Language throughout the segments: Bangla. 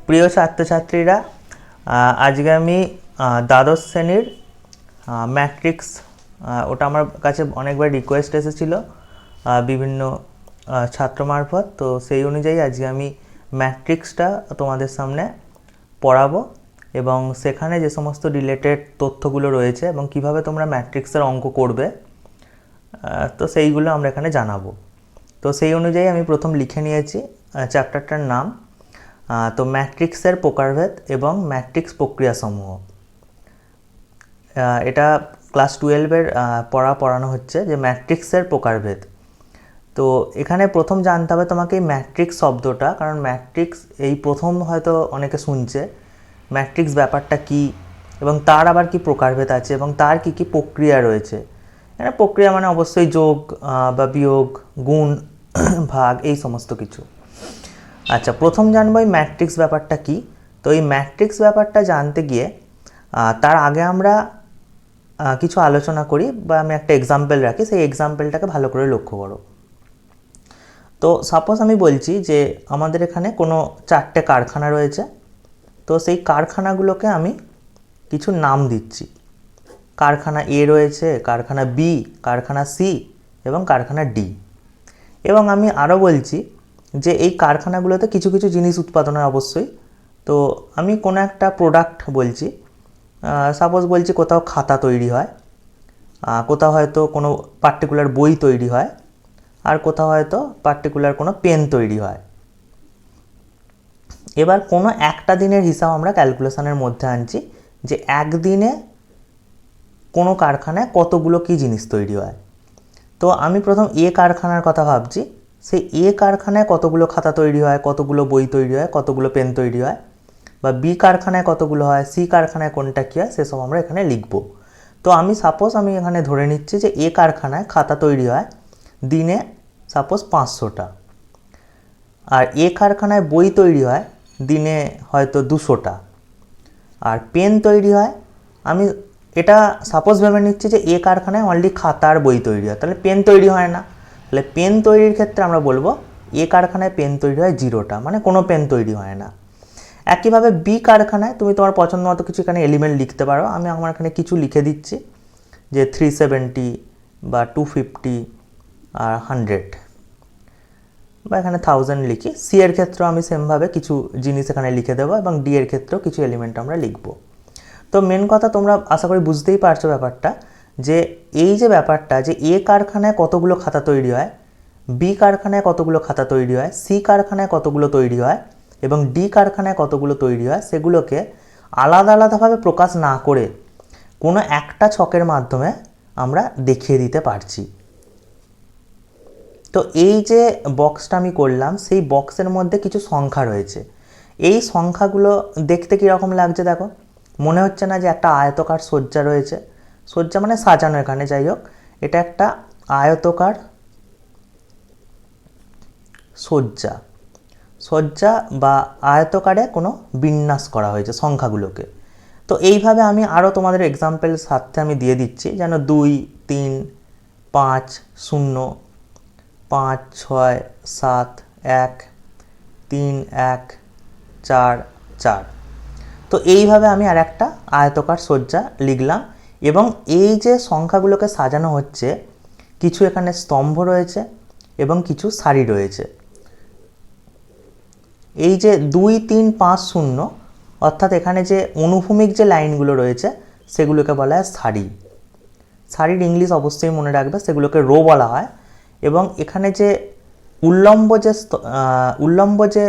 প্রিয় ছাত্রছাত্রীরা, আজকে আমি দ্বাদশ শ্রেণীর ম্যাট্রিক্স, ওটা আমার কাছে অনেকবার রিকোয়েস্ট এসেছিলো বিভিন্ন ছাত্র মারফত। তো সেই অনুযায়ী আজকে আমি ম্যাট্রিক্সটা তোমাদের সামনে পড়াবো এবং সেখানে যে সমস্ত রিলেটেড তথ্যগুলো রয়েছে এবং কিভাবে তোমরা ম্যাট্রিক্সের অঙ্ক করবে, তো সেইগুলো আমরা এখানে জানাবো। তো সেই অনুযায়ী আমি প্রথম লিখে নিয়েছি চ্যাপ্টারটার নাম, তো ম্যাট্রিক্সের প্রকারভেদ এবং ম্যাট্রিক্স প্রক্রিয়াসমূহ। এটা ক্লাস 12-এর পড়ানো হচ্ছে যে ম্যাট্রিক্সের প্রকারভেদ। তো এখানে প্রথম জানতে হবে তোমাকে এই ম্যাট্রিক্স শব্দটা, কারণ ম্যাট্রিক্স এই প্রথম হয়তো অনেকে শুনছে ম্যাট্রিক্স ব্যাপারটা কি, এবং তার আবার কি প্রকারভেদ আছে এবং তার কি কি প্রক্রিয়া রয়েছে। এখানে প্রক্রিয়া মানে অবশ্যই যোগ বা বিয়োগ, গুণ, ভাগ, এই সমস্ত কিছু। আচ্ছা, প্রথম জানবো এই ম্যাট্রিক্স ব্যাপারটা কি। তো এই ম্যাট্রিক্স ব্যাপারটা জানতে গিয়ে তার আগে আমরা কিছু আলোচনা করি, বা আমি একটা এক্সাম্পল রাখি, সেই এক্সাম্পলটাকে ভালো করে লক্ষ্য করো। তো সাপোজ আমি বলছি যে আমাদের এখানে কোনো 4টে কারখানা রয়েছে। তো সেই কারখানাগুলোকে আমি কিছু নাম দিচ্ছি। কারখানা এ রয়েছে, কারখানা বি, কারখানা সি এবং কারখানা ডি। এবং আমি আরও বলছি যে এই কারখানাগুলোতে কিছু কিছু জিনিস উৎপাদন হয় অবশ্যই। তো আমি কোনো একটা প্রোডাক্ট বলছি, সাপোজ বলছি কোথাও খাতা তৈরি হয়, কোথাও হয়তো কোনো পার্টিকুলার বই তৈরি হয়, আর কোথাও হয়তো পার্টিকুলার কোনো পেন তৈরি হয়। এবার কোনো একটা দিনের হিসাব আমরা ক্যালকুলেশনের মধ্যে আনছি যে একদিনে কোনো কারখানায় কতগুলো কী জিনিস তৈরি হয়। তো আমি প্রথম এ কারখানার কথা ভাবছি, সেই এ কারখানায় কতগুলো খাতা তৈরি হয়, কতগুলো বই তৈরি হয়, কতগুলো পেন তৈরি হয়, বা বি কারখানায় কতগুলো হয়, সি কারখানায় কোনটা কী হয়, সেসব আমরা এখানে লিখব। তো আমি সাপোজ এখানে ধরে নিচ্ছি যে এ কারখানায় খাতা তৈরি হয় দিনে সাপোজ 500টা, আর এ কারখানায় বই তৈরি হয় দিনে হয়তো 200টা, আর পেন তৈরি হয়, আমি এটা সাপোজ ভেবে নিচ্ছি যে এ কারখানায় অনলি খাতা আর বই তৈরি হয়, তাহলে পেন তৈরি হয় না। তাহলে পেন তৈরির ক্ষেত্রে আমরা বলবো এ কারখানায় পেন তৈরি হয় 0টা, মানে কোনো পেন তৈরি হয় না। একইভাবে বি কারখানায় তুমি তোমার পছন্দ মতো কিছু এখানে এলিমেন্ট লিখতে পারো। আমি আমার এখানে কিছু লিখে দিচ্ছি যে 370 বা 250 আর 100, বা এখানে 1000 লিখি। সি এর ক্ষেত্রেও আমি সেমভাবে কিছু জিনিস এখানে লিখে দেবো এবং ডি এর ক্ষেত্রেও কিছু এলিমেন্ট আমরা লিখব। তো মেন কথা তোমরা আশা করি বুঝতেই পারছো ব্যাপারটা, যে এই যে ব্যাপারটা যে এ কারখানায় কতগুলো খাতা তৈরি হয়, বি কারখানায় কতগুলো খাতা তৈরি হয়, সি কারখানায় কতগুলো তৈরি হয় এবং ডি কারখানায় কতগুলো তৈরি হয়, সেগুলোকে আলাদা আলাদাভাবে প্রকাশ না করে কোনো একটা ছকের মাধ্যমে আমরা দেখিয়ে দিতে পারছি। তো এই যে বক্সটা আমি করলাম, সেই বক্সের মধ্যে কিছু সংখ্যা রয়েছে। এই সংখ্যাগুলো দেখতে কীরকম লাগছে দেখো, মনে হচ্ছে না যে একটা আয়তকার সজ্জা রয়েছে? সজ্জা মানে সাজানো, এখানে যাই হোক, এটা একটা আয়তকার সজ্জা। সজ্জা বা আয়তকারে কোনো বিন্যাস করা হয়েছে সংখ্যাগুলোকে। তো এইভাবে আমি আরও তোমাদের এক্সাম্পল সাথে আমি দিয়ে দিচ্ছি, যেন 2, 3, 5, 0, 5, 6, 7, 1, 3, 1, 4, 4। তো এইভাবে আমি আর একটা আয়তকার সজ্জা লিখলাম। এবং এই যে সংখ্যাগুলোকে সাজানো হচ্ছে, কিছু এখানে স্তম্ভ রয়েছে এবং কিছু সারি রয়েছে। এই যে 2, 3, 5, 0, অর্থাৎ এখানে যে অনুভূমিক যে লাইনগুলো রয়েছে সেগুলোকে বলা হয় সারি। সারির ইংলিশ অবশ্যই মনে রাখবে, সেগুলোকে রো বলা হয়। এবং এখানে যে উল্লম্ব যে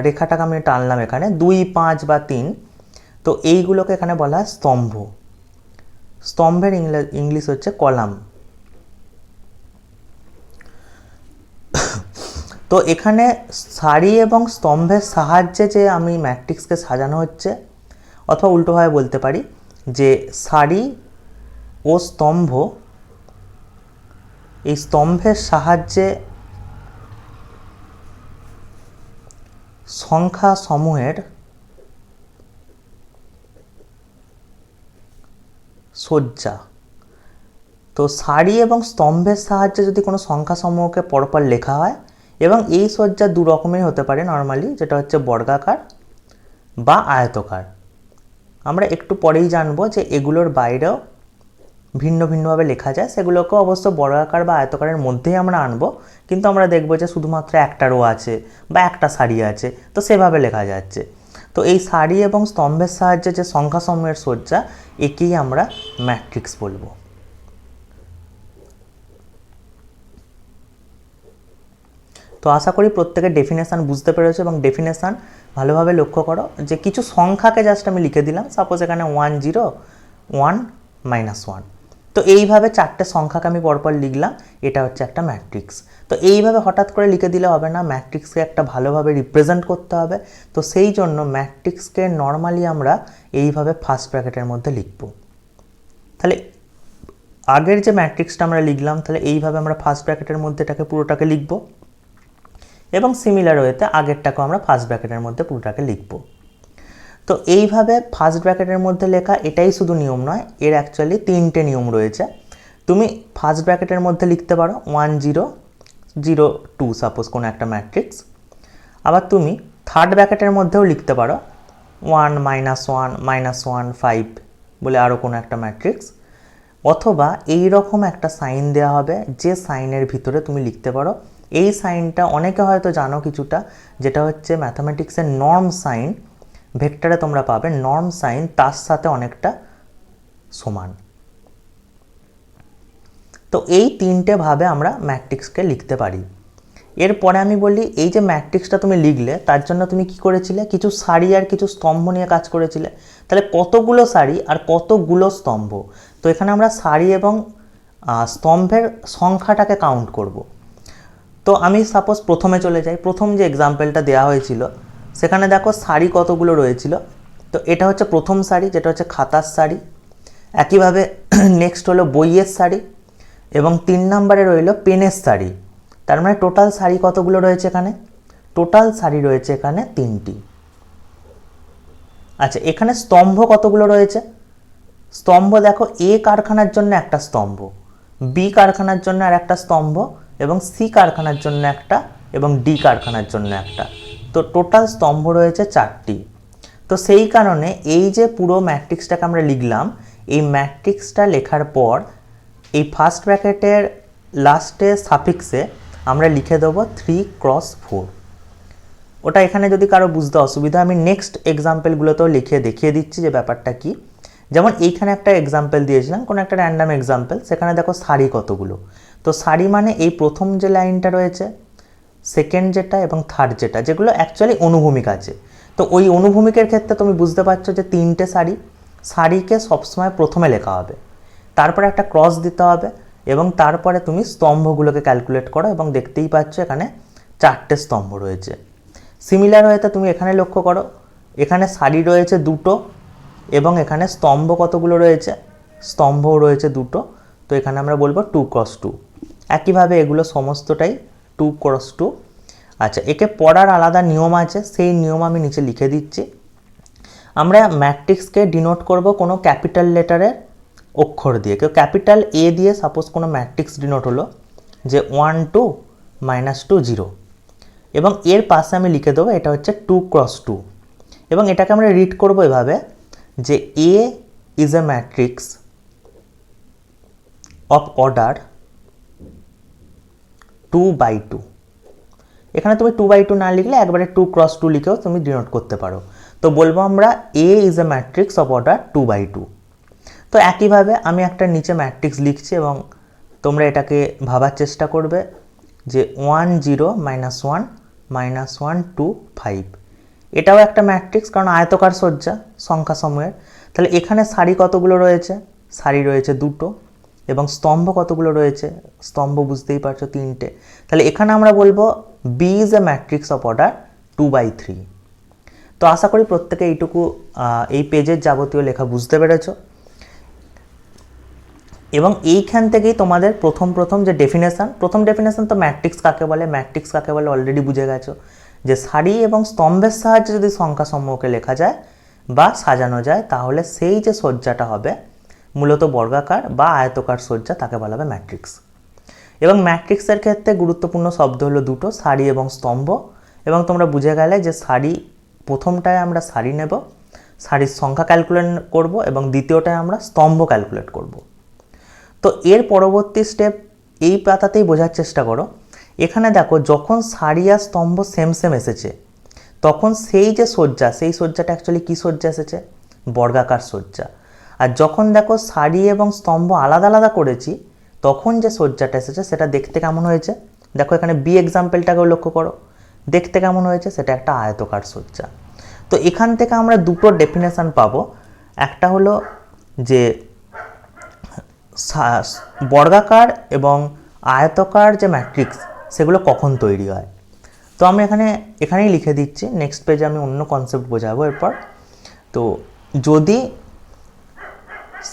রেখাটাকে আমি টানলাম এখানে 2, 5 বা 3, তো এইগুলোকে এখানে বলা হয় স্তম্ভ। স্তম্ভের ইংলিশ হচ্ছে কলাম। তো এখানে সারি এবং স্তম্ভের সাহায্যে যে আমি ম্যাট্রিক্সকে সাজানো হচ্ছে, অথবা উল্টোভাবে বলতে পারি যে সারি ও স্তম্ভ, এই স্তম্ভের সাহায্যে সংখ্যা সমূহের সজ্জা। তো সারি এবং স্তম্ভের সাহায্যে যদি কোনো সংখ্যা সমূহকে পরপর লেখা হয়, এবং এই সজ্জা দু রকমের হতে পারে নর্মালি, যেটা হচ্ছে বর্গাকার বা আয়তকার। আমরা একটু পরেই জানবো যে এগুলোর বাইরেও ভিন্ন ভিন্নভাবে লেখা যায়, সেগুলোকে অবশ্য বর্গাকার বা আয়তকারের মধ্যেই আমরা আনবো, কিন্তু আমরা দেখবো যে শুধুমাত্র একটা রো আছে বা একটা সারি আছে, তো সেভাবে লেখা যাচ্ছে। তো এই সারি এবং স্তম্ভের সাহায্যে যে সংখ্যা সমূহের সজ্জা, একেই আমরা ম্যাট্রিক্স বলবো। তো আশা করি প্রত্যেকের ডেফিনেশান বুঝতে পেরেছো, এবং ডেফিনেশান ভালোভাবে লক্ষ্য করো যে কিছু সংখ্যাকে জাস্ট আমি লিখে দিলাম, সাপোজ এখানে 1 0 1 -1, তো এইভাবে চারটে সংখ্যাকে আমি পরপর লিখলাম, এটা হচ্ছে একটা ম্যাট্রিক্স। তো এইভাবে হঠাৎ করে লিখে দিলে হবে না, ম্যাট্রিক্সকে একটা ভালোভাবে রিপ্রেজেন্ট করতে হবে। তো সেই জন্য ম্যাট্রিক্সকে নর্মালি আমরা এইভাবে ফার্স্ট ব্র্যাকেটের মধ্যে লিখব। তাহলে আগের যে ম্যাট্রিক্সটা আমরা লিখলাম, তাহলে এইভাবে আমরা ফার্স্ট ব্র্যাকেটের মধ্যে এটাকে পুরোটাকে লিখব, এবং সিমিলার ওয়েতে আগেরটাকেও আমরা ফার্স্ট ব্র্যাকেটের মধ্যে পুরোটাকে লিখব। তো এইভাবে ফার্স্ট ব্র্যাকেটের মধ্যে লেখা এটাই শুধু নিয়ম নয়, এর অ্যাকচুয়ালি 3টে নিয়ম রয়েছে। তুমি ফার্স্ট ব্র্যাকেটের মধ্যে লিখতে পারো 1 0 0 2, সাপোজ কোনো একটা ম্যাট্রিক্স। আবার তুমি থার্ড ব্র্যাকেটের মধ্যেও লিখতে পারো 1 -1 -1 5 বলে আরও কোনো একটা ম্যাট্রিক্স। অথবা এই রকম একটা সাইন দেওয়া হবে, যে সাইনের ভিতরে তুমি লিখতে পারো, এই সাইনটা অনেকে হয়তো জানো কিছুটা, যেটা হচ্ছে ম্যাথামেটিক্সের নর্ম সাইন। ভেক্টরে তোমরা পাবে নর্ম সাইন তার সাথে অনেকটা সমান। তো এই 3টে ভাবে আমরা ম্যাট্রিক্সকে লিখতে পারি। এরপরে আমি বলি, এই যে ম্যাট্রিক্সটা তুমি লিখলে, তার জন্য তুমি কি করেছিলে, কিছু সারি আর কিছু স্তম্ভ নিয়ে কাজ করেছিলে। তাহলে কতগুলো সারি আর কতগুলো স্তম্ভ, তো এখানে আমরা সারি এবং স্তম্ভের সংখ্যাটাকে কাউন্ট করব। তো আমি সাপোজ প্রথমে চলে যাই, প্রথম যে এক্সাম্পলটা দেওয়া হয়েছিল সেখানে দেখো সারি কতগুলো রয়েছিল। তো এটা হচ্ছে প্রথম সারি, যেটা হচ্ছে খাতার সারি। একইভাবে নেক্সট হলো বইয়ের সারি, এবং 3 নম্বরে রইল পেনের সারি। তার মানে টোটাল সারি কতগুলো রয়েছে এখানে, টোটাল সারি রয়েছে এখানে 3টি। আচ্ছা, এখানে স্তম্ভ কতগুলো রয়েছে, স্তম্ভ দেখো এ কারখানার জন্য একটা স্তম্ভ, বি কারখানার জন্য আর একটা স্তম্ভ, এবং সি কারখানার জন্য একটা, এবং ডি কারখানার জন্য একটা। তো টোটাল স্তম্ভ রয়েছে 4টি। তো সেই কারণে এই যে পুরো ম্যাট্রিক্সটাকে আমরা লিখলাম, এই ম্যাট্রিক্সটা লেখার পর এই ফার্স্ট ব্র্যাকেটের লাস্টে সাফিক্সে আমরা লিখে দেবো 3 × 4। ওটা এখানে যদি কারো বুঝতে অসুবিধা, আমি নেক্সট এক্সাম্পলগুলোতেও লিখে দেখিয়ে দিচ্ছি যে ব্যাপারটা কি। যেমন এইখানে একটা এক্সাম্পল দিয়েছিলাম, কোনো একটা র্যান্ডাম এক্সাম্পল, সেখানে দেখো সারি কতগুলো। তো সারি মানে এই প্রথম যে লাইনটা রয়েছে, সেকেন্ড যেটা এবং থার্ড যেটা, যেগুলো অ্যাকচুয়ালি অনুভূমিক আছে। তো ওই অনুভূমিকের ক্ষেত্রে তুমি বুঝতে পারছো যে 3টে সারি, সারিকে সবসময় প্রথমে লেখা হবে, তারপরে একটা ক্রস দিতে হবে, এবং তারপরে তুমি স্তম্ভগুলোকে ক্যালকুলেট করো, এবং দেখতেই পাচ্ছ এখানে 4টে স্তম্ভ রয়েছে। সিমিলার ওয়েতে তুমি এখানে লক্ষ্য করো, এখানে সারি রয়েছে 2টো, এবং এখানে স্তম্ভ কতগুলো রয়েছে, স্তম্ভও রয়েছে 2টো। তো এখানে আমরা বলবো 2 × 2। একইভাবে এগুলো সমস্তটাই 2 × 2। আচ্ছা, একে পড়ার আলাদা নিয়ম আছে, সেই নিয়ম আমি নিচে লিখে দিচ্ছি। আমরা ম্যাট্রিক্সকে ডিনোট করব কোনো ক্যাপিটাল লেটারের অক্ষর দিয়ে। কেউ ক্যাপিটাল এ দিয়ে সাপোজ কোনো ম্যাট্রিক্স ডিনোট হলো যে 1 2 -2 0, এবং এর পাশে আমি লিখে দেবো এটা হচ্ছে 2 × 2, এবং এটাকে আমরা রিড করব এভাবে যে A is a matrix of order 2/2। এখানে তুমি 2/2 না লিখলে একবারে 2 × 2 লিখেও তুমি ডিনোট করতে পারো। তো বলবো আমরা A is a matrix of order 2/2। তো একইভাবে আমি একটা নিচে ম্যাট্রিক্স লিখছি, এবং তোমরা এটাকে ভাবার চেষ্টা করবে যে 1 0 -1 -1 2 5, এটাও একটা ম্যাট্রিক্স, কারণ আয়তকার সজ্জা সংখ্যা সমূহের। তাহলে এখানে সারি কতগুলো রয়েছে, সারি রয়েছে 2টো, এবং স্তম্ভ কতগুলো রয়েছে, স্তম্ভ বুঝতেই পারছো 3টে। তাহলে এখানে আমরা বলবো B is a matrix of order 2/3। তো আশা করি প্রত্যেকে এইটুকু এই পেজের যাবতীয় লেখা বুঝতে পেরেছো, এবং এইখান থেকেই তোমাদের প্রথম যে প্রথম ডেফিনেশন তো ম্যাট্রিক্স কাকে বলে অলরেডি বুঝে গেছো, যে সারি এবং স্তম্ভের সাহায্যে যদি সংখ্যা সমূহকে লেখা যায় বা সাজানো যায়, তাহলে সেই যে সজ্জাটা হবে মূলত বর্গাকার বা আয়তকার সজ্জা, তাকে বলা হবে ম্যাট্রিক্স। এবং ম্যাট্রিক্সের ক্ষেত্রে গুরুত্বপূর্ণ শব্দ হলো 2টো, সারি এবং স্তম্ভ। এবং তোমরা বুঝে গেলে যে সারি প্রথমটায় আমরা সারি নেব, সারির সংখ্যা ক্যালকুলেট করব, এবং দ্বিতীয়টায় আমরা স্তম্ভ ক্যালকুলেট করব। তো এর পরবর্তী স্টেপ এই পাতাতেই বোঝার চেষ্টা করো। এখানে দেখো যখন সারি আর স্তম্ভ সেম সেম এসেছে, তখন সেই যে সজ্জা, সেই সজ্জাটা অ্যাকচুয়ালি কী সজ্জা এসেছে? বর্গাকার সজ্জা। আর যখন দেখো সারি এবং স্তম্ভ আলাদা আলাদা করেছি, তখন যে সজ্জাটা এসেছে সেটা দেখতে কেমন হয়েছে? দেখো এখানে বি এক্সাম্পলটাকেও লক্ষ্য করো, দেখতে কেমন হয়েছে? সেটা একটা আয়তকার সজ্জা। তো এখান থেকে আমরা দুটো ডেফিনেশান পাবো। একটা হলো যে বর্গাকার এবং আয়তকার যে ম্যাট্রিক্স সেগুলো কখন তৈরি হয়। তো আমি এখানেই লিখে দিচ্ছি, নেক্সট পেজে আমি অন্য কনসেপ্ট বোঝাবো এরপর। তো যদি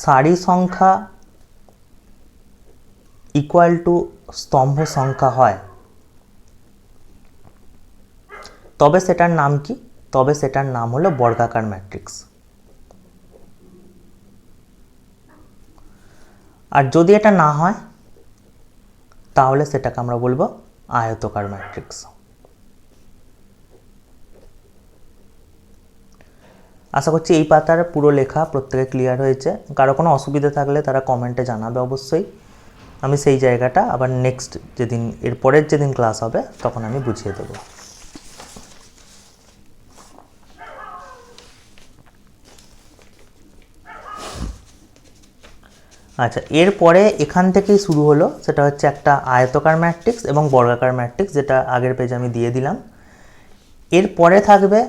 সারি সংখ্যা ইকুয়াল টু স্তম্ভ সংখ্যা হয়, তবে সেটার নাম কি? তবে সেটার নাম হলো বর্গাকার ম্যাট্রিক্স। আর যদি এটা না হয়, তাহলে সেটাকে আমরা বলবো আয়তকার ম্যাট্রিক্স। আশা করছি এই পাতার পুরো লেখা প্রত্যেকে ক্লিয়ার হয়েছে। কারো কোনো অসুবিধা থাকলে তারা কমেন্টে জানাবে অবশ্যই। আমি সেই জায়গাটা আবার নেক্সট যেদিন, এর পরের যেদিন ক্লাস হবে তখন আমি বুঝিয়ে দেবো। আচ্ছা, এরপরে এখান থেকেই শুরু হলো, সেটা হচ্ছে একটা আয়তকার ম্যাট্রিক্স এবং বর্গাকার ম্যাট্রিক্স, যেটা আগের পেজে আমি দিয়ে দিলাম। এরপরে থাকবে,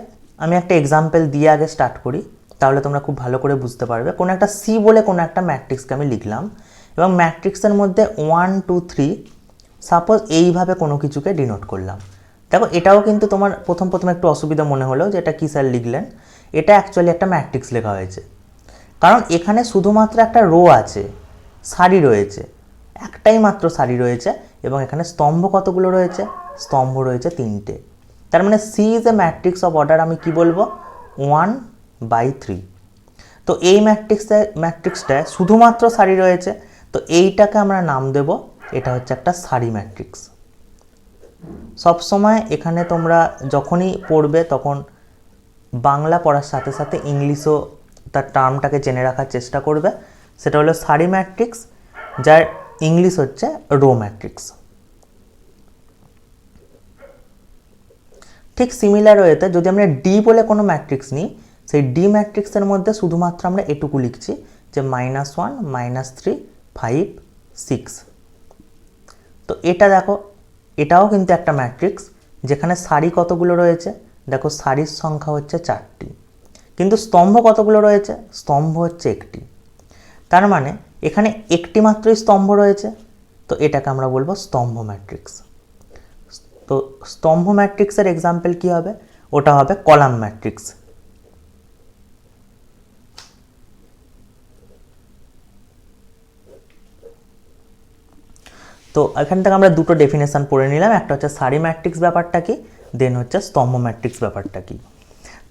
আমি একটা এক্সাম্পল দিয়ে আগে স্টার্ট করি, তাহলে তোমরা খুব ভালো করে বুঝতে পারবে। কোনো একটা সি বলে কোনো একটা ম্যাট্রিক্সকে আমি লিখলাম, এবং ম্যাট্রিক্সের মধ্যে 1 2 3 সাপোজ এইভাবে কোনো কিছুকে ডিনোট করলাম। দেখো এটাও কিন্তু তোমার প্রথম একটু অসুবিধা মনে হলো যে এটা কী স্যার লিখলেন। এটা অ্যাকচুয়ালি একটা ম্যাট্রিক্স লেখা হয়েছে, কারণ এখানে শুধুমাত্র একটা রো আছে, সারি রয়েছে, একটাই মাত্র সারি রয়েছে, এবং এখানে স্তম্ভ কতগুলো রয়েছে? স্তম্ভ রয়েছে 3টে। তার মানে C is a matrix of order, আমি কি বলবো? 1/3। তো এই ম্যাট্রিক্সটায় শুধুমাত্র সারি রয়েছে, তো এইটাকে আমরা নাম দেব, এটা হচ্ছে একটা সারি ম্যাট্রিক্স। সবসময় এখানে তোমরা যখনই পড়বে তখন বাংলা পড়ার সাথে সাথে ইংলিশও তার টার্মটাকে জেনে রাখার চেষ্টা করবে। সেটা হলো সারি ম্যাট্রিক্স, যার ইংলিশ হচ্ছে রো ম্যাট্রিক্স। ঠিক সিমিলার ওয়েতে যদি আমরা ডি বলে কোনো ম্যাট্রিক্স নিই, সেই ডি ম্যাট্রিক্সের মধ্যে শুধুমাত্র আমরা এটুকু লিখছি যে -1 -3 5 6। তো এটা দেখো, এটাও কিন্তু একটা ম্যাট্রিক্স, যেখানে সারি কতগুলো রয়েছে? দেখো সারির সংখ্যা হচ্ছে 4টি, কিন্তু স্তম্ভ কতগুলো রয়েছে? স্তম্ভ হচ্ছে 1টি। তার মানে এখানে একটি মাত্রই স্তম্ভ রয়েছে, তো এটাকে আমরা বলবো স্তম্ভ ম্যাট্রিক্স। তো স্তম্ভ ম্যাট্রিক্সের এক্সাম্পল কি হবে? ওটা হবে কলাম ম্যাট্রিক্স। তো এখান থেকে আমরা দুটো ডেফিনেশন পড়ে নিলাম, একটা হচ্ছে সারি ম্যাট্রিক্স ব্যাপারটা কি, দেন হচ্ছে স্তম্ভ ম্যাট্রিক্স ব্যাপারটা কি।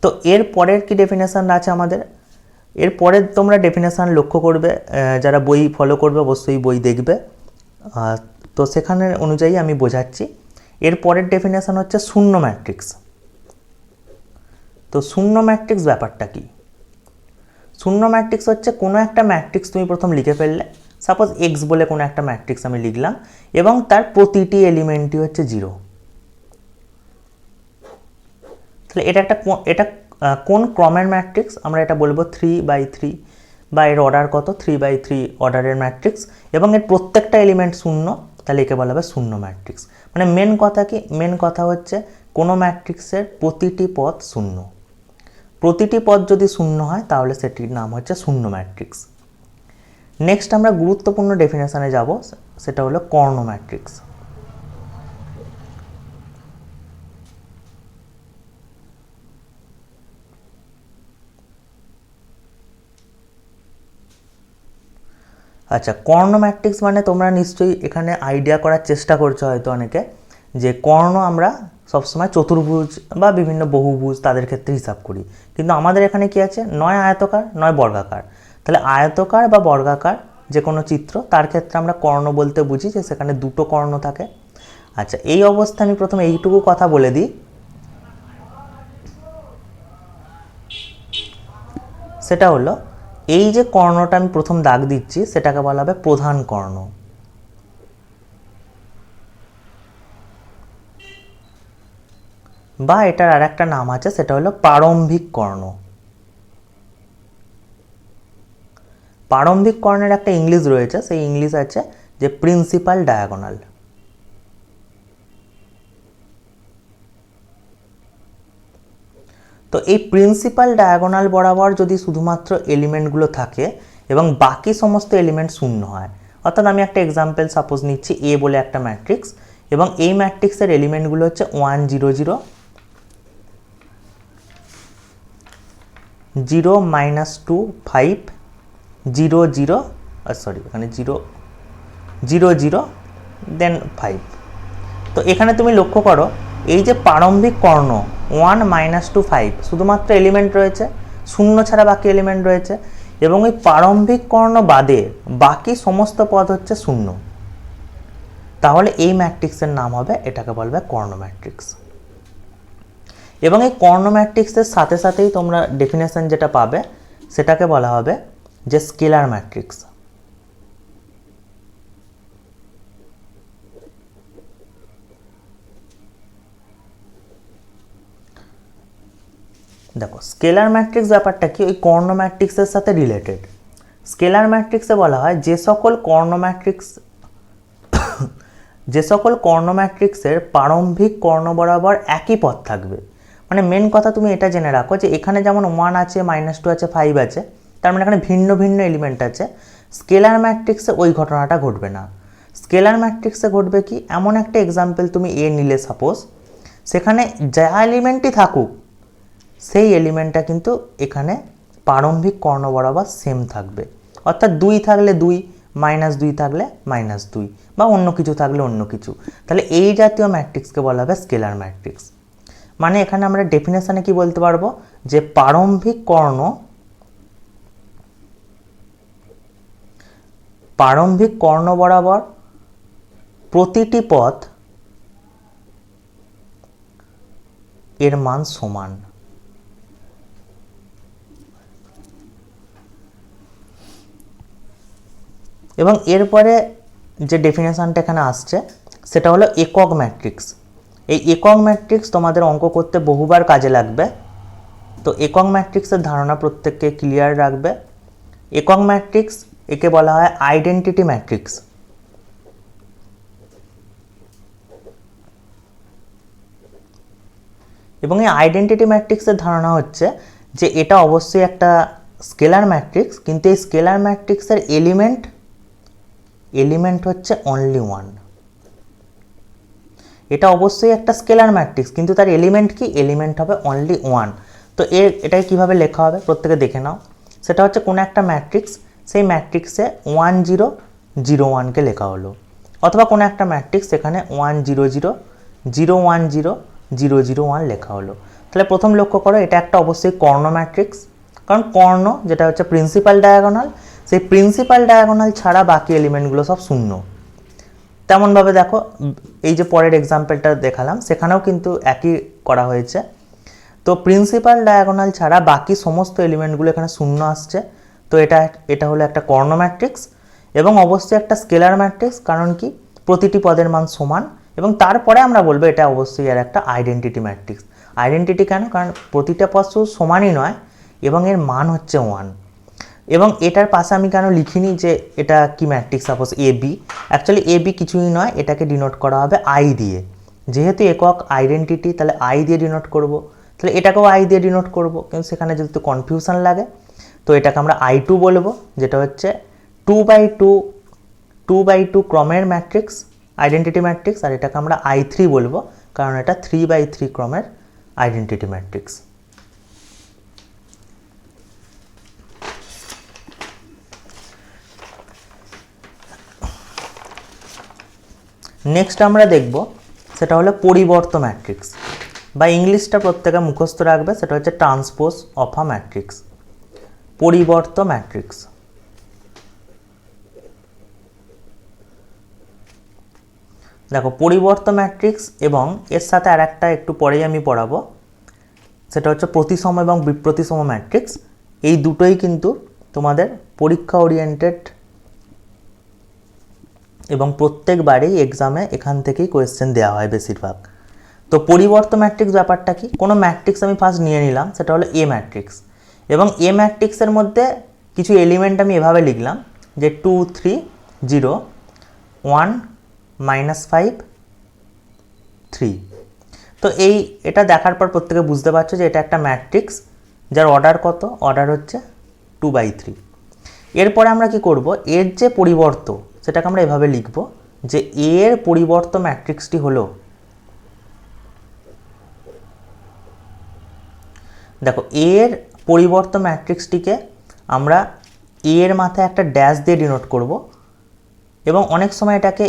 তো এর পরের কি ডেফিনেশন আছে আমাদের? এরপরে তোমরা ডেফিনেশান লক্ষ্য করবে, যারা বই ফলো করবে অবশ্যই বই দেখবে, তো সেখানে অনুযায়ী আমি বোঝাচ্ছি। এর পরের ডেফিনেশান হচ্ছে শূন্য ম্যাট্রিক্স। তো শূন্য ম্যাট্রিক্স ব্যাপারটা কি? শূন্য ম্যাট্রিক্স হচ্ছে কোনো একটা ম্যাট্রিক্স তুমি প্রথম লিখে ফেললে, সাপোজ এক্স বলে কোনো একটা ম্যাট্রিক্স আমি লিখলাম, এবং তার প্রতিটি এলিমেন্টই হচ্ছে 0। তাহলে এটা কোন ক্রমের ম্যাট্রিক্স? আমরা এটা বলবো 3/3, বা এর অর্ডার কত? 3/3 অর্ডারের ম্যাট্রিক্স, এবং এর প্রত্যেকটা এলিমেন্ট শূন্য, তাহলে একে বলা হবে শূন্য ম্যাট্রিক্স। মানে মেন কথা কি? মেন কথা হচ্ছে কোনো ম্যাট্রিক্সের প্রতিটি পদ শূন্য। প্রতিটি পদ যদি শূন্য হয় তাহলে সেটির নাম হচ্ছে শূন্য ম্যাট্রিক্স। নেক্সট আমরা গুরুত্বপূর্ণ ডেফিনেশনে যাব, সেটা হলো কর্ণ ম্যাট্রিক্স। আচ্ছা, কর্ণ ম্যাট্রিক্স মানে তোমরা নিশ্চয়ই এখানে আইডিয়া করার চেষ্টা করছো হয়তো অনেকে, যে কর্ণ আমরা সবসময় চতুর্ভুজ বা বিভিন্ন বহুভুজ তাদের ক্ষেত্রে হিসাব করি, কিন্তু আমাদের এখানে কি আছে? নয় আয়তকার নয় বর্গাকার। তাহলে আয়তকার বা বর্গাকার যে কোনো চিত্র, তার ক্ষেত্রে আমরা কর্ণ বলতে বুঝি যে সেখানে দুটো কর্ণ থাকে। আচ্ছা, এই অবস্থায় আমি প্রথমে এইটুকু কথা বলে দিই, সেটা হলো এই যে কর্ণটা আমি প্রথম দাগ দিচ্ছি সেটাকে বলা হবে প্রধান কর্ণ, বা এটার আর একটা নাম আছে সেটা হলো প্রারম্ভিক কর্ণ। প্রারম্ভিক কর্ণের একটা ইংলিশ রয়েছে, সেই ইংলিশ আছে যে প্রিন্সিপাল ডায়াগোনাল। তো এই প্রিন্সিপাল ডায়াগোনাল বরাবর যদি শুধুমাত্র এলিমেন্টগুলো থাকে এবং বাকি সমস্ত এলিমেন্ট শূন্য হয়, অর্থাৎ আমি একটা এক্সাম্পল সাপোজ নিচ্ছি এ বলে একটা ম্যাট্রিক্স, এবং এই ম্যাট্রিক্সের এলিমেন্টগুলো হচ্ছে 1 0 0 0 -2 5 0 0 সরি এখানে 0 0 0 দেন 5। তো এখানে তুমি লক্ষ্য করো এই যে প্রারম্ভিক কর্ণ 1 -2 5 শুধুমাত্র এলিমেন্ট রয়েছে, শূন্য ছাড়া বাকি এলিমেন্ট রয়েছে, এবং ওই প্রারম্ভিক কর্ণ বাদে বাকি সমস্ত পদ হচ্ছে শূন্য। তাহলে এই ম্যাট্রিক্সের নাম হবে, এটাকে বলবে কর্ণ ম্যাট্রিক্স। এবং এই কর্ণ ম্যাট্রিক্সের সাথে সাথেই তোমরা ডেফিনেশন যেটা পাবে সেটাকে বলা হবে যে স্কেলার ম্যাট্রিক্স। দেখো স্কেলার ম্যাট্রিক্স ব্যাপারটা কি, ওই কর্ণ ম্যাট্রিক্সের সাথে রিলেটেড। স্কেলার ম্যাট্রিক্সে বলা হয় যে সকল কর্ণ ম্যাট্রিক্সের প্রারম্ভিক কর্ণ বরাবর একই পথ থাকবে। মানে মেন কথা তুমি এটা জেনে রাখো যে এখানে যেমন 1 আছে, -2 আছে, 5 আছে, তার মানে এখানে ভিন্ন ভিন্ন এলিমেন্ট আছে। স্কেলার ম্যাট্রিক্সে ওই ঘটনাটা ঘটবে না। স্কেলার ম্যাট্রিক্সে ঘটবে কি, এমন একটা এক্সাম্পল তুমি এ নিলে সাপোজ, সেখানে যা এলিমেন্টই থাকুক সেই এলিমেন্টটা কিন্তু এখানে প্রারম্ভিক কর্ণ বরাবর সেম থাকবে। অর্থাৎ 2 থাকলে 2, -2 থাকলে -2, বা অন্য কিছু থাকলে অন্য কিছু। তাহলে এই জাতীয় ম্যাট্রিক্সকে বলা হবে স্কেলার ম্যাট্রিক্স। মানে এখানে আমরা ডেফিনেশনে কি বলতে পারবো যে প্রারম্ভিক কর্ণ বরাবর প্রতিটি পথ এর মান সমান। এবং এরপরে যে ডেফিনেশনটা এখানে আসছে সেটা হলো একক ম্যাট্রিক্স। এই একক ম্যাট্রিক্স তোমাদের অঙ্ক করতে বহুবার কাজে লাগবে। তো একক ম্যাট্রিক্সের ধারণা প্রত্যেককে ক্লিয়ার রাখবে। একক ম্যাট্রিক্স একে বলা হয় আইডেন্টিটি ম্যাট্রিক্স। এবং এই আইডেন্টিটি ম্যাট্রিক্সের ধারণা হচ্ছে যে এটা অবশ্যই একটা স্কেলার ম্যাট্রিক্স, কিন্তু এই স্কেলার ম্যাট্রিক্সের এলিমেন্ট হচ্ছে অনলি 1। এটা অবশ্যই একটা স্কেলার ম্যাট্রিক্স, কিন্তু তার এলিমেন্ট কি, এলিমেন্ট হবে অনলি 1। তো এটাকে কিভাবে লেখা হবে প্রত্যেকে দেখে নাও। সেটা হচ্ছে কোনো একটা ম্যাট্রিক্স, সেই ম্যাট্রিক্সে 1 0 0 1কে লেখা হলো, অথবা কোনো একটা ম্যাট্রিক্স সেখানে 1 0 0 0 1 0 0 0 1 লেখা হলো। তাহলে প্রথম লক্ষ্য করো এটা একটা অবশ্যই কর্ণ ম্যাট্রিক্স, কারণ কর্ণ যেটা হচ্ছে প্রিন্সিপাল ডায়াগোনাল, সেই প্রিন্সিপাল ডায়াগোনাল ছাড়া বাকি এলিমেন্টগুলো সব শূন্য। তেমনভাবে দেখো এই যে পরের এক্সাম্পলটা দেখালাম সেখানেও কিন্তু একই করা হয়েছে। তো প্রিন্সিপাল ডায়াগোনাল ছাড়া বাকি সমস্ত এলিমেন্টগুলো এখানে শূন্য আসছে। তো এটা হলো একটা কর্ণ ম্যাট্রিক্স, এবং অবশ্যই একটা স্কেলার ম্যাট্রিক্স, কারণ কি প্রতিটি পদের মান সমান। এবং তারপরে আমরা বলবো এটা অবশ্যই আর একটা আইডেন্টিটি ম্যাট্রিক্স। আইডেন্টিটি কেন, কারণ প্রতিটা পদ শুধু সমানই নয় এবং এর মান হচ্ছে 1। এবং এটার পাশে আমি কেন লিখিনি যে এটা কি matrix, suppose A B, actually A B কিছুই নয়, এটাকে ডিনোট করা হবে আই দিয়ে। যেহেতু একক আইডেন্টিটি তাহলে আই দিয়ে ডিনোট করব, তাহলে এটাকেও আই দিয়ে ডিনোট করব, কিন্তু সেখানে যেহেতু কনফিউশন লাগে তো এটাকে আমরা I2 বলবো, যেটা হচ্ছে 2/2 ক্রমের ম্যাট্রিক্স, আইডেন্টিটি ম্যাট্রিক্স। আর এটাকে আমরা I3 বলবো, কারণ এটা 3/3 ক্রমের আইডেন্টিটি ম্যাট্রিক্স। নেক্সট আমরা দেখব সেটা হলো পরিবর্ত ম্যাট্রিক্স, বা ইংলিশটা প্রত্যেকে মুখস্থ রাখবে, সেটা হচ্ছে ট্রান্সপোজ অফ আ ম্যাট্রিক্স, পরিবর্ত ম্যাট্রিক্স। দেখো পরিবর্ত ম্যাট্রিক্স এবং এর সাথে আর একটা একটু পরেই আমি পড়াবো, সেটা হচ্ছে প্রতিসম এবং বিপ্রতিসম ম্যাট্রিক্স। এই দুটোই কিন্তু তোমাদের পরীক্ষা ওরিয়েন্টেড এবং প্রত্যেকবারেই এক্সামে এখান থেকেই কোয়েশ্চেন দেওয়া হয় বেশিরভাগ। তো পরিবর্ত ম্যাট্রিক্স ব্যাপারটা কি? কোনো ম্যাট্রিক্স আমি ফার্স্ট নিয়ে নিলাম, সেটা হলো এ ম্যাট্রিক্স, এবং এ ম্যাট্রিক্সের মধ্যে কিছু এলিমেন্ট আমি এভাবে লিখলাম যে 2 3 0 1 -5 3। তো এটা দেখার পর প্রত্যেকে বুঝতে পারছো যে এটা একটা ম্যাট্রিক্স যার অর্ডার কত? অর্ডার হচ্ছে 2/3। এরপরে আমরা কি করব, এর যে পরিবর্ত সেটাকে আমরা এভাবে লিখব যে এর পরিবর্ত ম্যাট্রিক্সটি হলো, দেখো এর পরিবর্ত ম্যাট্রিক্সটিকে আমরা এর মাথায় একটা ড্যাশ দিয়ে ডিনোট করব, এবং অনেক সময় এটাকে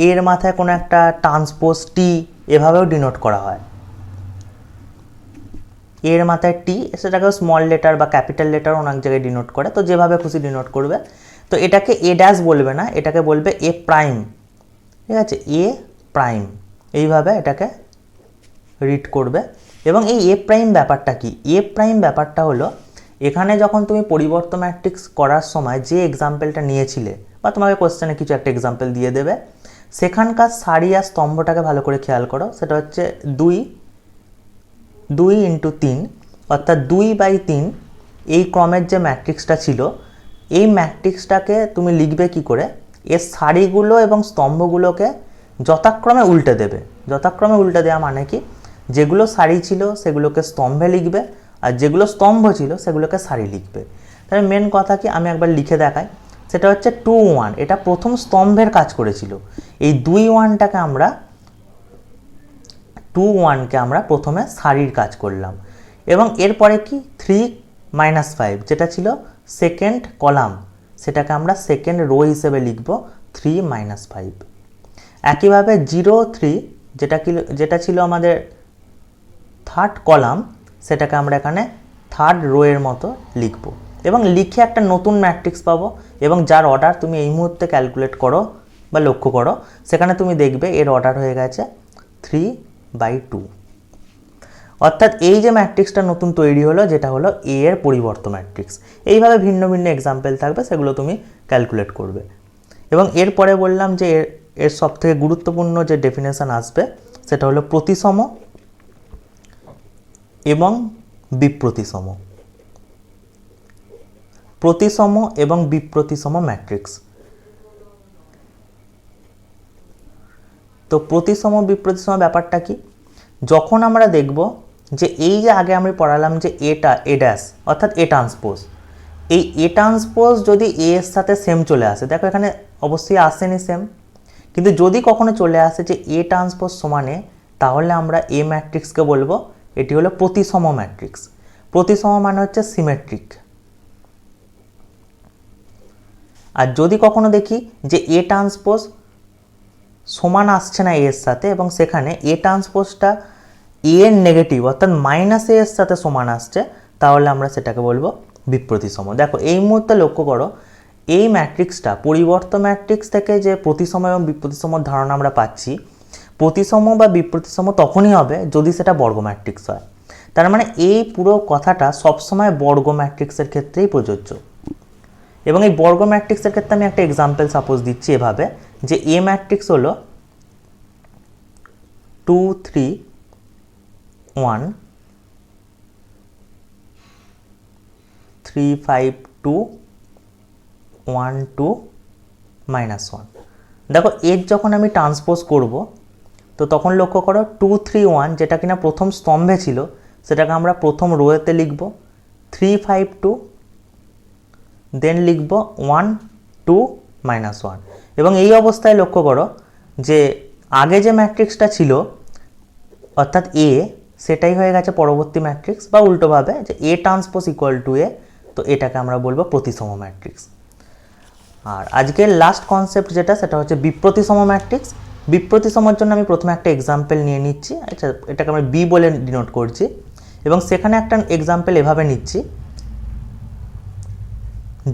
এর মাথায় কোনো একটা ট্রান্সপোজ টি এভাবেও ডিনোট করা হয়। এর মাথায় টি, সেটাকেও স্মল লেটার বা ক্যাপিটাল লেটার অনেক জায়গায় ডিনোট করে, তো যেভাবে খুশি ডিনোট করবে। তো এটাকে এ ড্যাশ বলবে না, এটাকে বলবে এ প্রাইম, ঠিক আছে, এ প্রাইম, এইভাবে এটাকে রিড করবে। এবং এই এ প্রাইম ব্যাপারটা কি? এ প্রাইম ব্যাপারটা হলো, এখানে যখন তুমি পরিবর্ত ম্যাট্রিক্স করার সময় যে এক্সাম্পলটা নিয়েছিলে, বা তোমাকে কোশ্চেনে কিছু একটা এক্সাম্পল দিয়ে দেবে, সেখানকার সারি আর স্তম্ভটাকে ভালো করে খেয়াল করো। সেটা হচ্ছে 2 × 3, অর্থাৎ 2/3 এই ক্রমের যে ম্যাট্রিক্সটা ছিল, এই ম্যাট্রিক্সটাকে তুমি লিখবে কি করে? এর সারিগুলো এবং স্তম্ভগুলোকে যথাক্রমে উল্টে দেবে। যথাক্রমে উল্টে দেওয়া মানে কি? যেগুলো সারি ছিল সেগুলোকে স্তম্ভে লিখবে, আর যেগুলো স্তম্ভ ছিল সেগুলোকে সারি লিখবে। তাহলে মেন কথা কি, আমি একবার লিখে দেখাই। সেটা হচ্ছে 2 1, এটা প্রথম স্তম্ভের কাজ করেছিল। এই 2 1টাকে আমরা 2 1কে আমরা প্রথমে সারির কাজ করলাম, এবং এরপরে কি 3 -5 যেটা ছিল সেকেন্ড কলাম, সেটাকে আমরা সেকেন্ড রো হিসেবে লিখব 3 -5। একইভাবে 0 3 যেটা ছিল আমাদের থার্ড কলাম, সেটাকে আমরা এখানে থার্ড রো এর মতো লিখব, এবং লিখে একটা নতুন ম্যাট্রিক্স পাবো, এবং যার অর্ডার তুমি এই মুহূর্তে ক্যালকুলেট করো বা লক্ষ্য করো, সেখানে তুমি দেখবে এর অর্ডার হয়ে গেছে 3/2। অর্থাৎ এই যে ম্যাট্রিক্সটা নতুন তৈরি হলো, যেটা হলো এ এর পরিবর্ত ম্যাট্রিক্স। এইভাবে ভিন্ন ভিন্ন এক্সাম্পল থাকবে, সেগুলো তুমি ক্যালকুলেট করবে। এবং এরপরে বললাম যে এর সবথেকে গুরুত্বপূর্ণ যে ডেফিনেশন আসবে, সেটা হলো প্রতিসম এবং বিপ্রতিসম। প্রতিসম এবং বিপ্রতিসম ম্যাট্রিক্স। তো প্রতিসম বিপ্রতিসম ব্যাপারটা কি? যখন আমরা দেখব যে এই যে আগে আমি পড়ালাম যে এটা এ ড্যাশ, অর্থাৎ এ ট্রান্সপোজ, এই এ ট্রান্সপোজ যদি এ এর সাথে সেম চলে আসে, দেখো এখানে অবশ্যই আসেনি সেম, কিন্তু যদি কখনো চলে আসে যে এ ট্রান্সপোজ সমানে, তাহলে আমরা এ ম্যাট্রিক্সকে বলবো এটি হলো প্রতিসম ম্যাট্রিক্স। প্রতিসম মানে হচ্ছে সিমেট্রিক। আর যদি কখনো দেখি যে এ ট্রান্সপোজ সমান আসছে না এ এর সাথে, এবং সেখানে এ ট্রান্সপোজটা এ এর নেগেটিভ অর্থাৎ -a এর সাথে সমান আসছে, তাহলে আমরা সেটাকে বলবো বিপ্রতিসম। দেখো এই মুহূর্তে লক্ষ্য করো, এই ম্যাট্রিক্সটা পরিবর্ত ম্যাট্রিক্স থেকে যে প্রতিসম এবং বিপ্রতিসমর ধারণা আমরা পাচ্ছি, প্রতিসম বা বিপ্রতিসম তখনই হবে যদি সেটা বর্গ ম্যাট্রিক্স হয়। তার মানে এই পুরো কথাটা সবসময় বর্গ ম্যাট্রিক্সের ক্ষেত্রেই প্রযোজ্য। এবং এই বর্গ ম্যাট্রিক্সের ক্ষেত্রে আমি একটা এক্সাম্পল সাপোজ দিচ্ছি এভাবে, যে এ ম্যাট্রিক্স হলো 2 3 1 3 5 2 1 2 -1। দেখো এর যখন আমি ট্রান্সপোজ করব, তো তখন লক্ষ্য করো 2 3 1 যেটা কিনা প্রথম স্তম্ভে ছিল, সেটাকে আমরা প্রথম রোয়েতে লিখব 3 5 2, দেন লিখব 1 2 -1। এবং এই অবস্থায় লক্ষ্য করো যে আগে যে ম্যাট্রিক্সটা ছিল অর্থাৎ এ, সেটাই হয়ে গেছে পরবর্তী ম্যাট্রিক্স, বা উল্টোভাবে যে এ ট্রান্সপোজ ইকুয়াল টু এ, তো এটাকে আমরা বলবো প্রতিসম ম্যাট্রিক্স। আর আজকের লাস্ট কনসেপ্ট যেটা, সেটা হচ্ছে বিপ্রতিসম ম্যাট্রিক্স। বিপ্রতিসমর জন্য আমি প্রথমে একটা এক্সাম্পল নিয়ে নিচ্ছি, আচ্ছা এটাকে আমরা বি বলে ডিনোট করছি, এবং সেখানে একটা এক্সাম্পল এভাবে নিচ্ছি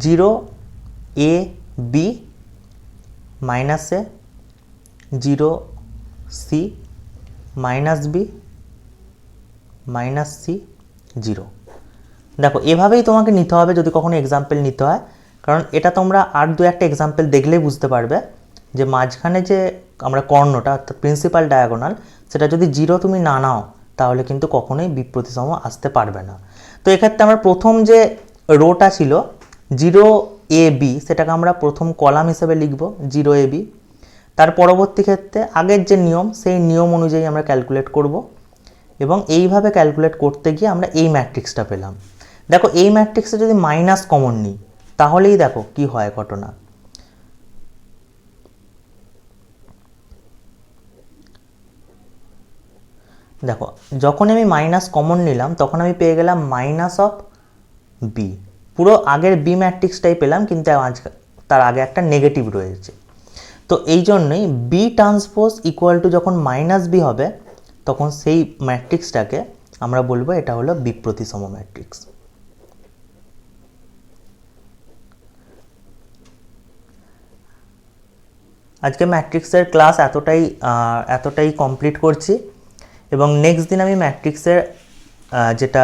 0 a b -a 0 c -b -c 0। দেখো এভাবেই তোমাকে নিতে হবে যদি কখনো এক্সাম্পল নিতে হয়, কারণ এটা তোমরা আর দু একটা এক্সাম্পল দেখলেই বুঝতে পারবে যে মাঝখানে যে আমরা কর্ণটা অর্থাৎ প্রিন্সিপাল ডায়াগোনাল সেটা যদি জিরো তুমি না নাও তাহলে কিন্তু কখনোই বিপ্রতিসম আসতে পারবে না। তো এক্ষেত্রে আমরা প্রথম যে রোটা ছিল 0AB সেটাকে আমরা প্রথম কলাম হিসেবে লিখব 0AB। তার পরবর্তী ক্ষেত্রে আগের যে নিয়ম সেই নিয়ম অনুযায়ী আমরা ক্যালকুলেট করব এবং এইভাবে ক্যালকুলেট করতে গিয়ে আমরা এই ম্যাট্রিক্সটা পেলাম। দেখো এই ম্যাট্রিক্সে যদি মাইনাস কমন নিই তাহলেই দেখো কি হয় ঘটনা। দেখো যখন আমি মাইনাস কমন নিলাম তখন আমি পেয়ে গেলাম মাইনাস অফ বি, পুরো আগের বি ম্যাট্রিক্সটাই পেলাম কিন্তু তার আগে একটা নেগেটিভ রয়েছে। তো এই জন্যই বি ট্রান্সপোজ ইকুয়াল টু যখন মাইনাস বি হবে তখন সেই ম্যাট্রিক্সটাকে আমরা বলবো এটা হলো বিপ্রতিসম ম্যাট্রিক্স। আজকে ম্যাট্রিক্সের ক্লাস এতটাই কমপ্লিট করছি এবং নেক্সট দিন আমি ম্যাট্রিক্সের যেটা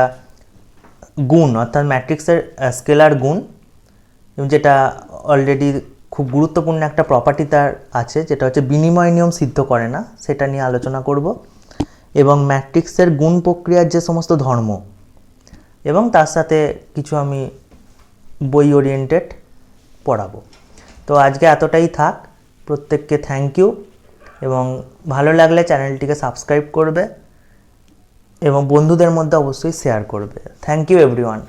গুণ অর্থাৎ ম্যাট্রিক্সের স্কেলার গুণ, যেটা অলরেডি খুব গুরুত্বপূর্ণ একটা প্রপার্টি তার আছে যেটা হচ্ছে বিনিময় নিয়ম সিদ্ধ করে না, সেটা নিয়ে আলোচনা করব এবং ম্যাট্রিক্সের গুণ প্রক্রিয়ার যে সমস্ত ধর্ম এবং তার সাথে কিছু আমি বই ওরিয়েন্টেড পড়াবো। তো আজকে এতটাই থাক, প্রত্যেককে থ্যাংক ইউ এবং ভালো লাগলে চ্যানেলটিকে সাবস্ক্রাইব করবে এবং বন্ধুদের মধ্যে অবশ্যই শেয়ার করবে। Thank you everyone.